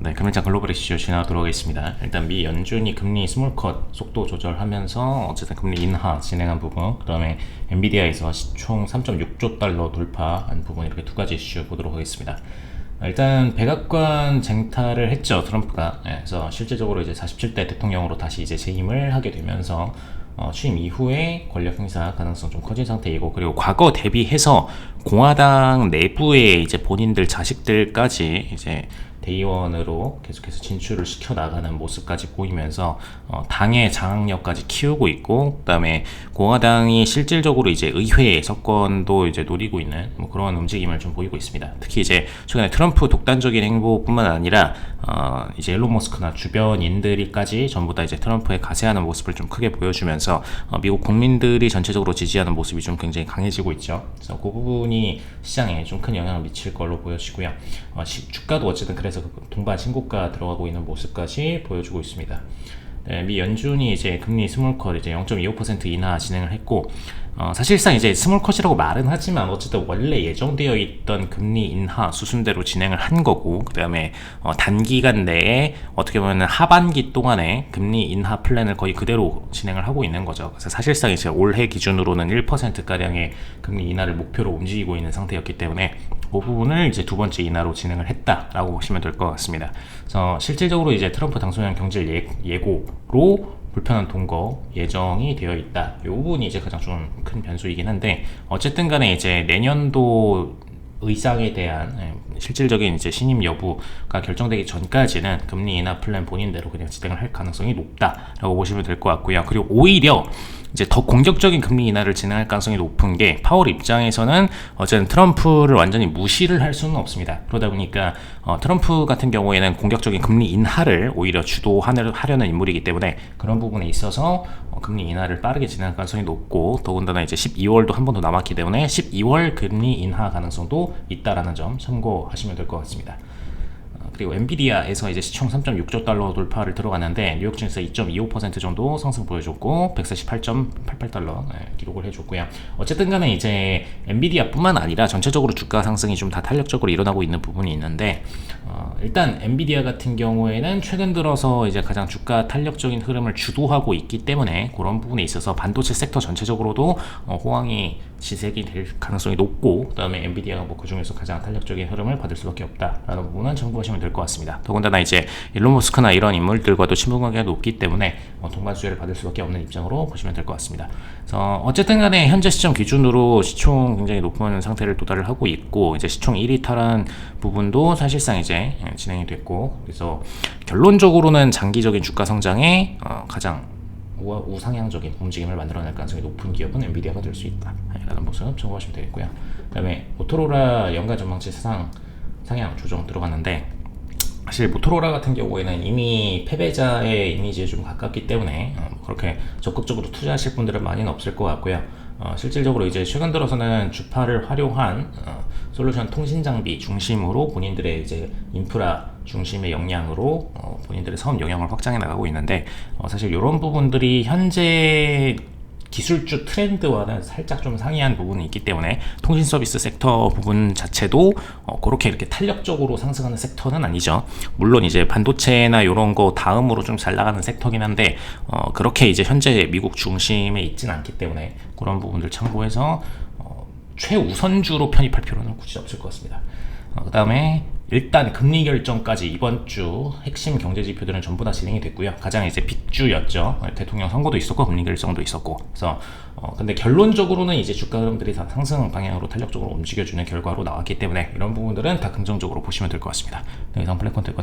네, 금일장 글로벌 이슈 진행하도록 하겠습니다. 일단 미 연준이 금리 스몰컷 속도 조절하면서 어쨌든 금리 인하 진행한 부분, 그 다음에 엔비디아에서 시총 3.6조 달러 돌파한 부분, 이렇게 두 가지 이슈 보도록 하겠습니다. 일단 백악관 쟁탈을 했죠, 트럼프가. 그래서 실질적으로 이제 47대 대통령으로 다시 이제 재임을 하게 되면서 취임 이후에 권력 행사 가능성 좀 커진 상태이고, 그리고 과거 대비해서 공화당 내부에 이제 본인들 자식들까지 이제 대의원으로 계속해서 진출을 시켜 나가는 모습까지 보이면서 당의 장악력까지 키우고 있고, 그다음에 공화당이 실질적으로 이제 의회 석권도 이제 노리고 있는 뭐 그런 움직임을 좀 보이고 있습니다. 특히 이제 최근에 트럼프 독단적인 행보뿐만 아니라 이제 일론 머스크나 주변인들이까지 전부 다 이제 트럼프에 가세하는 모습을 좀 크게 보여주면서 미국 국민들이 전체적으로 지지하는 모습이 좀 굉장히 강해지고 있죠. 그래서 그 부분이 시장에 좀 큰 영향을 미칠 걸로 보여지고요. 주가도 어쨌든 그래서 동반 신고가 들어가고 있는 모습까지 보여주고 있습니다. 네, 미 연준이 이제 금리 스몰컷 이제 0.25% 인하 진행을 했고, 사실상 이제 스몰컷이라고 말은 하지만 어쨌든 원래 예정되어 있던 금리 인하 수순대로 진행을 한 거고, 그 다음에 단기간 내에 어떻게 보면 하반기 동안에 금리 인하 플랜을 거의 그대로 진행을 하고 있는 거죠. 그래서 사실상 이제 올해 기준으로는 1%가량의 금리 인하를 목표로 움직이고 있는 상태였기 때문에 그 부분을 이제 두 번째 인하로 진행을 했다라고 보시면 될 것 같습니다. 그래서 실질적으로 이제 트럼프 당선인 경제 예고로 불편한 동거 예정이 되어 있다. 이 부분이 이제 가장 좀 큰 변수이긴 한데, 어쨌든 간에 이제 내년도 의상에 대한 실질적인 이제 신임 여부가 결정되기 전까지는 금리 인하 플랜 본인대로 그냥 진행을 할 가능성이 높다라고 보시면 될 것 같고요. 그리고 오히려 이제 더 공격적인 금리 인하를 진행할 가능성이 높은 게, 파월 입장에서는 어쨌든 트럼프를 완전히 무시를 할 수는 없습니다. 그러다 보니까 트럼프 같은 경우에는 공격적인 금리 인하를 오히려 주도하려는 인물이기 때문에 그런 부분에 있어서 금리 인하를 빠르게 진행할 가능성이 높고, 더군다나 이제 12월도 한 번 더 남았기 때문에 12월 금리 인하 가능성도 있다라는 점 참고하시면 될 것 같습니다. 그리고 엔비디아에서 이제 시총 3.6조 달러 돌파를 들어갔는데, 뉴욕 증시에서 2.25% 정도 상승 보여줬고 148.88달러 기록을 해줬고요. 어쨌든 간에 이제 엔비디아뿐만 아니라 전체적으로 주가 상승이 좀 다 탄력적으로 일어나고 있는 부분이 있는데, 일단 엔비디아 같은 경우에는 최근 들어서 이제 가장 주가 탄력적인 흐름을 주도하고 있기 때문에 그런 부분에 있어서 반도체 섹터 전체적으로도 호황이 지색이 될 가능성이 높고, 그 다음에 엔비디아가 뭐 그 중에서 가장 탄력적인 흐름을 받을 수밖에 없다라는 부분은 참고하시면 될 것 같습니다. 더군다나 이제 일론 머스크나 이런 인물들과도 친분관계가 높기 때문에 동반 수혜를 받을 수밖에 없는 입장으로 보시면 될 것 같습니다. 그래서 어쨌든 간에 현재 시점 기준으로 시총 굉장히 높은 상태를 도달을 하고 있고, 이제 시총 1위 탈환 부분도 사실상 이제 진행이 됐고, 그래서 결론적으로는 장기적인 주가 성장에 가장 우상향적인 움직임을 만들어낼 가능성이 높은 기업은 엔비디아가 될 수 있다 라는 모습 참고하시면 되겠고요. 그 다음에 모토로라 연간 전망치 상향 조정 들어갔는데, 사실 모토로라 같은 경우에는 이미 패배자의 이미지에 좀 가깝기 때문에 그렇게 적극적으로 투자하실 분들은 많이는 없을 것 같고요. 실질적으로 이제 최근 들어서는 주파를 활용한 솔루션 통신 장비 중심으로 본인들의 이제 인프라 중심의 역량으로 본인들의 사업 영역을 확장해 나가고 있는데, 사실 이런 부분들이 현재 기술주 트렌드와는 살짝 좀 상이한 부분이 있기 때문에 통신 서비스 섹터 부분 자체도 그렇게 이렇게 탄력적으로 상승하는 섹터는 아니죠. 물론 이제 반도체나 이런 거 다음으로 좀 잘 나가는 섹터긴 한데, 그렇게 이제 현재 미국 중심에 있지는 않기 때문에 그런 부분들 참고해서 최우선주로 편입할 필요는 굳이 없을 것 같습니다. 그 다음에 일단 금리 결정까지 이번 주 핵심 경제 지표들은 전부 다 진행이 됐고요. 가장 이제 빅주였죠. 대통령 선거도 있었고 금리 결정도 있었고. 그래서 근데 결론적으로는 이제 주가 흐름들이 다 상승 방향으로 탄력적으로 움직여주는 결과로 나왔기 때문에 이런 부분들은 다 긍정적으로 보시면 될 것 같습니다. 네, 이상 블랙컨트